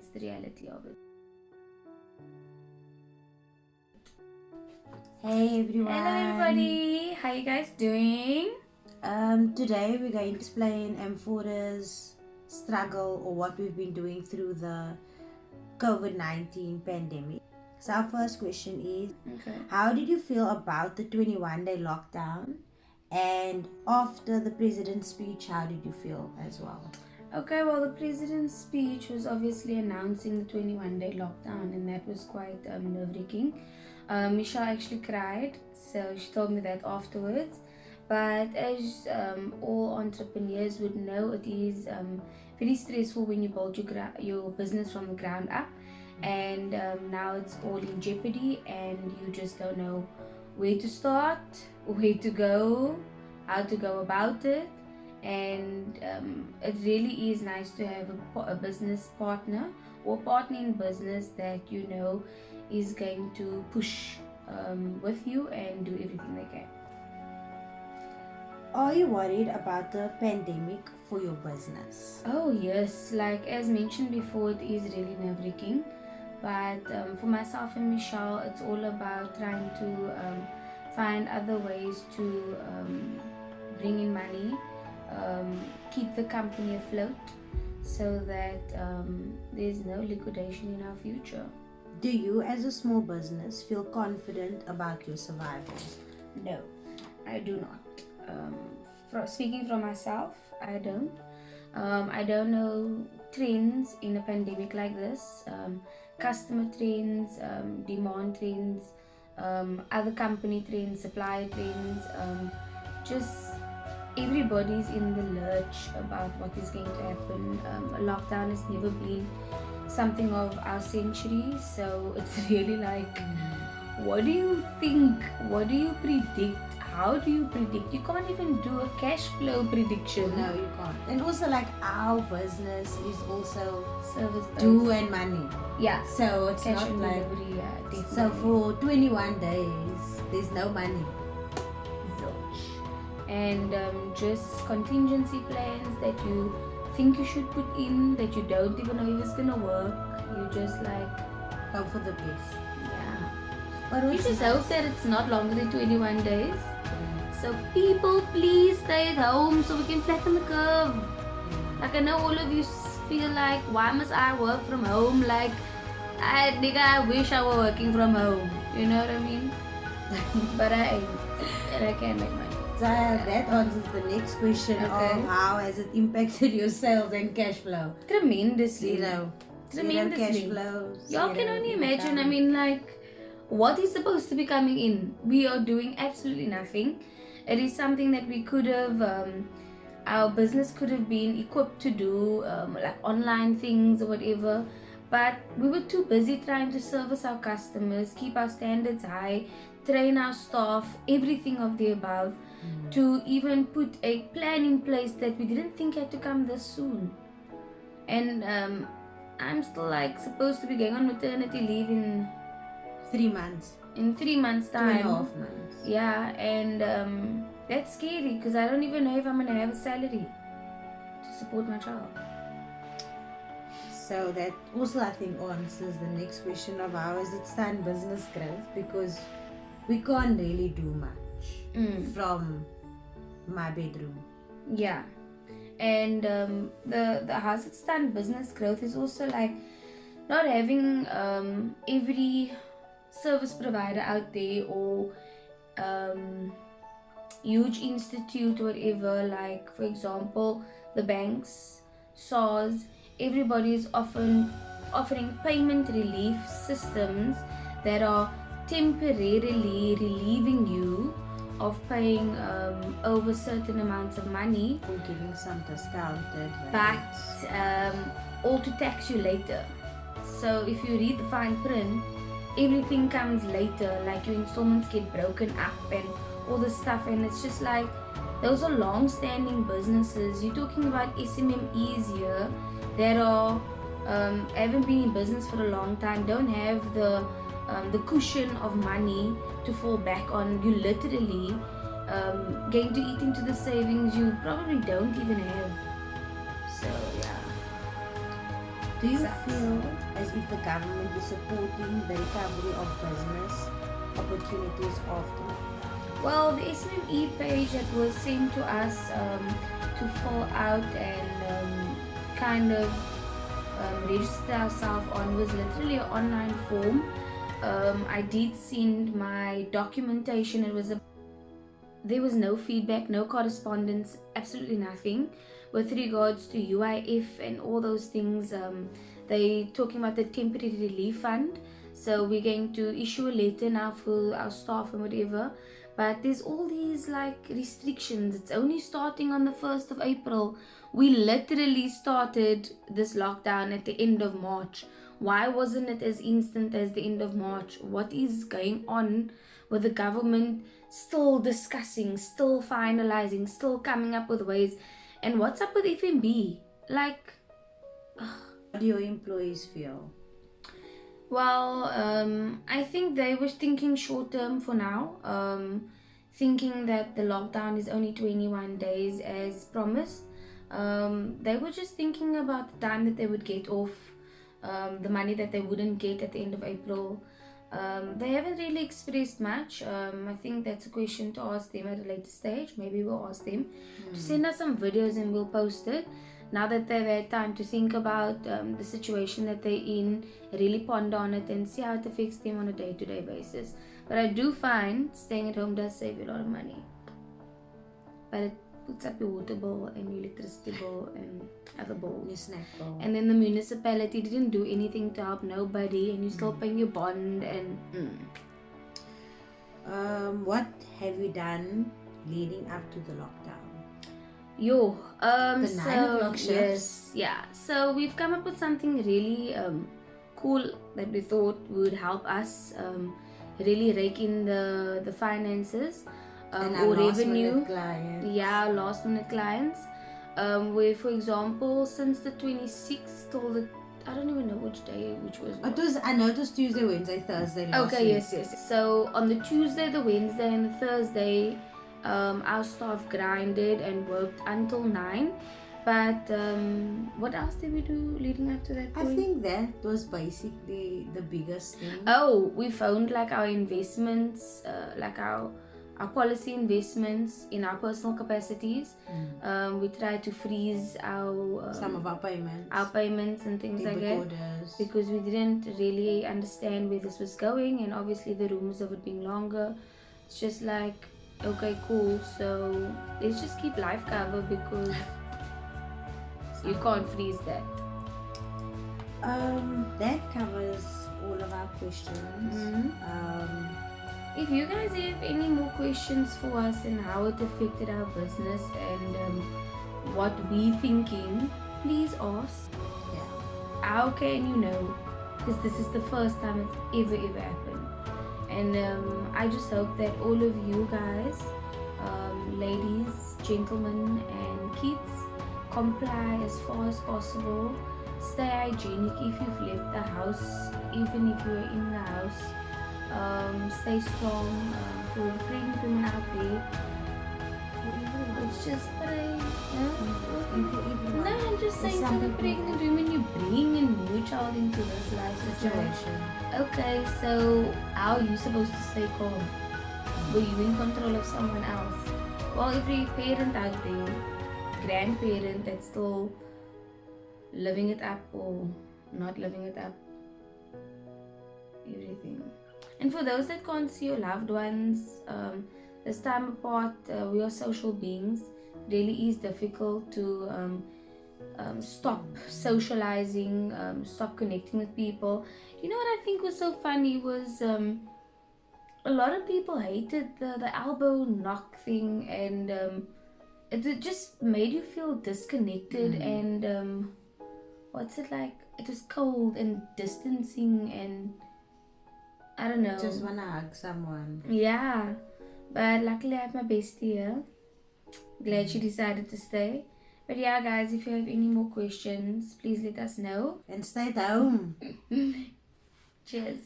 that's the reality of it. Hey everyone. Hello everybody, how you guys doing? Today we're going to explain Amfora's struggle or what we've been doing through the COVID-19 pandemic. So our first question is, how did you feel about the 21-day lockdown? And after the president's speech, how did you feel as well? Okay, well, the president's speech was obviously announcing the 21-day lockdown, and that was quite nerve-wracking. Michelle actually cried, so she told me that afterwards. But as all entrepreneurs would know, it is very stressful when you build your business from the ground up, and now it's all in jeopardy, and you just don't know where to start, where to go, how to go about it. And it really is nice to have a business partner or partner in business that you know is going to push with you and do everything they can. Are you worried about the pandemic for your business? Oh yes, like as mentioned before, it is really nerve-wracking. But for myself and Michelle, it's all about trying to find other ways to bring in money, keep the company afloat, so that there's no liquidation in our future. Do you as a small business feel confident about your survival? No, I do not. Speaking for myself, I don't. I don't know trends in a pandemic like this, customer trends, demand trends, other company trends, supply trends, just everybody's in the lurch about what is going to happen. A lockdown has never been something of our century, so it's really like, what do you think? What do you predict? How do you predict? You can't even do a cash flow prediction. No, you can't. And also, like, our business is also service do and money. Yeah. So it's Cash not and like delivery, yeah, definitely. so for 21 days there's no money. Zilch. And just contingency plans that you think you should put in that you don't even know if it's gonna work. You just like Hope for the best. yeah. But You just hope that it's not longer than 21 days. So people, please stay at home so we can flatten the curve. Like I know all of you feel like, why must I work from home? Like, I wish I were working from home. You know what I mean? But I ain't. And I can't make money. So that answers the next question of how has it impacted your sales and cash flow? Tremendously. Zero Tremendously. cash flows. Y'all can only imagine. I mean, like, what is supposed to be coming in? We are doing absolutely nothing. It is something that we could have, our business could have been equipped to do, like online things or whatever. But we were too busy trying to service our customers, keep our standards high, train our staff, everything of the above, to even put a plan in place that we didn't think had to come this soon. And I'm still like supposed to be going on maternity leave in 3 months. In 3 months' time. 2.5 months. Yeah, and that's scary because I don't even know if I'm gonna have a salary to support my child. So that also I think answers the next question of how has it stunned business growth, because we can't really do much from my bedroom. Yeah, and the how's it stunned business growth is also like not having every service provider out there or huge institute or whatever, like for example the banks, SARS, everybody is often offering payment relief systems that are temporarily relieving you of paying over certain amounts of money, or giving some discounted but all to tax you later. So if you read the fine print, everything comes later, like your installments get broken up and all this stuff, and it's just like those are long-standing businesses. You're talking about SMMEs here that are haven't been in business for a long time, don't have the cushion of money to fall back on. You literally going to eat into the savings you probably don't even have. So yeah. Do you feel as if the government is supporting the recovery of business opportunities after? Well, the SME page that was sent to us to fill out and kind of register ourselves on was literally an online form. I did send my documentation. There was no feedback, no correspondence, absolutely nothing with regards to UIF and all those things. They talking about the temporary relief fund, so we're going to issue a letter now for our staff and whatever, but there's all these like restrictions. It's only starting on the 1st of April. We literally started this lockdown at the end of March. Why wasn't it as instant as the end of March? What is going on with the government still discussing, still finalizing, still coming up with ways? And what's up with FMB? Like, how do your employees feel? Well, I think they were thinking short term for now, thinking that the lockdown is only 21 days as promised. They were just thinking about the time that they would get off, the money that they wouldn't get at the end of April. They haven't really expressed much. I think that's a question to ask them at a later stage. Maybe we'll ask them to send us some videos and we'll post it. Now that they've had time to think about the situation that they're in, really ponder on it and see how it affects them on a day-to-day basis. But I do find staying at home does save you a lot of money. But it puts up your water bill and your electricity bill and other bills. Your snack bill. And then the municipality didn't do anything to help nobody, and you're still paying your bond and... What have you done leading up to the lockdown? The 9 o'clock shifts. So we've come up with something really cool that we thought would help us really rake in the finances or revenue. Last minute clients. Where, for example, since the 26th till the, I don't even know which day, which was what. I know it was Tuesday, Wednesday, Thursday last week. Yes. So on the Tuesday, the Wednesday and the Thursday, our staff grinded and worked until 9. But what else did we do leading up to that point? I think that was basically the biggest thing. We found like our investments, like our policy investments in our personal capacities. We tried to freeze some of our payments and things like that, because we didn't really understand where this was going, and obviously the rumors of it being longer. It's just like, okay, cool, so let's just keep life cover because you can't freeze that. That covers all of our questions. If you guys have any more questions for us and how it affected our business and what we're thinking, please ask. How can you know? Because this is the first time it's ever happened. And I just hope that all of you guys, ladies, gentlemen and kids, comply as far as possible. Stay hygienic if you've left the house, even if you're in the house. Stay strong for the pregnant women out there. It's just pray. No, I'm just saying for the pregnant women, you bring a new child into this life situation. Okay, so how are you supposed to stay calm? Were you in control of someone else? Well, every parent out there, grandparent that's still living it up or not living it up, everything. And for those that can't see your loved ones this time apart, we are social beings. It really is difficult to stop socializing, stop connecting with people. You know what I think was so funny was a lot of people hated the elbow knock thing, and it just made you feel disconnected and what's it like? It was cold and distancing and I don't know. Just wanna hug someone. Yeah, but luckily I have my bestie here. Glad she decided to stay. But yeah, guys, if you have any more questions, please let us know. And stay at home. Cheers.